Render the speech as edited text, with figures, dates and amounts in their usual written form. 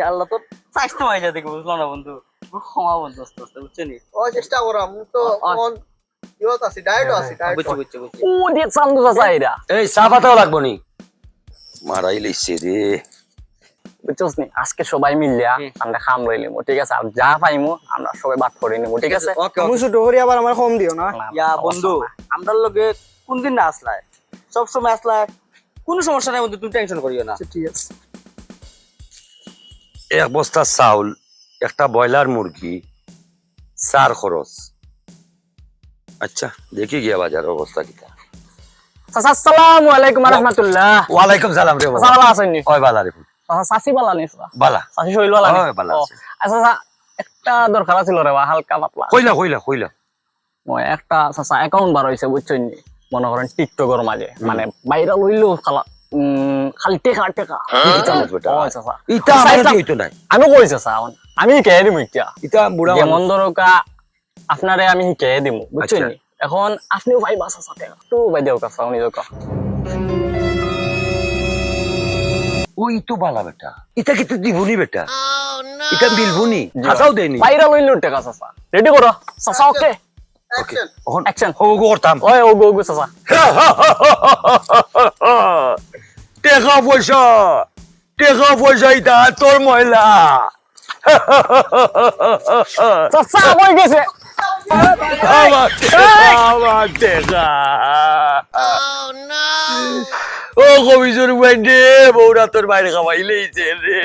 আল্লাহ তো চাইতে হয় যা দেখে বুঝলো না বন্ধু ক্ষমা বন্ধু আস্তে আস্তে বুঝছেন ও চেষ্টা করো আমি তো কোন ইয়ত আছি ডায়েট আছি ডায়েট বুঝছি বুঝছি বুঝছি ও দেখ সান্দু চাচা এরা এই চা পাতাও লাগবো নি মারাই লইছে রে বুঝছস নি আজকে সবাই মিলিয়া আমরা খাম রইলিম ঠিক আছে আর যা পাইমু আমরা সবাই বাদ করে নিব ঠিক আছে ওকে আমি ছোট হরি আবার আমার কম দিও না ইয়া বন্ধু আমরা লগে কোন দিন না আসলায় সব সময় আসলায় কোনো সমস্যা নাই বন্ধু তুমি টেনশন করিও না ঠিক আছে এক বস্তা চাউল একটা ব্রয়লার মুরগি 4 খরচ আচ্ছা দেখি গিয়া বাজার অবস্থা কিটা চাচা আসসালামু আলাইকুম ওয়া রাহমাতুল্লাহ ওয়ালাইকুম সালাম রে বাবা চাচা ভালো আছেন নি ওই বালা রে চাচা চাচি ভালো নি চাচা বালা চাচি শরীর ভালো নি ওই ভালো আছে। আচ্ছা চাচা একটা দরকার ছিল রে হালকা পাতলা কইলা ওই একটা চাচা অ্যাকাউন্ট বার হইছে বুঝছেন নি মনে করেন টিকটকের মাঝে মানে বাইরে লইলো খালি টেকা টেকা বেটা ওই চাচা ইটা আমার কি হইতো নাই আমি কইছে চাচা আমি কে দিমু ইটা ইটা বুড়া যেমন ধরকা আপনারে আমি কে দিমু বুঝছেন নি এখন আপনিও ভাই বাসা সাথে একটু ভাই দেও কাছে উনি দেখো ওই তো বালা বেটা ইটা কি তুই দিবনি বেটা ইটা বিলবনি হাসাও দেনি বাইরে লইলো টাকা চাচা রেডি করো চাচা ওকে অ্যাকশন এখন অ্যাকশন ও করতাম ওই ও গো চাচা টেকা পয়সা ইটা তোর ময়লা চাচা কই গেছে আমার টেকা ও কবিজোর বাইরে বৌরা তোর বাইরে খাওয়াইলেইছে রে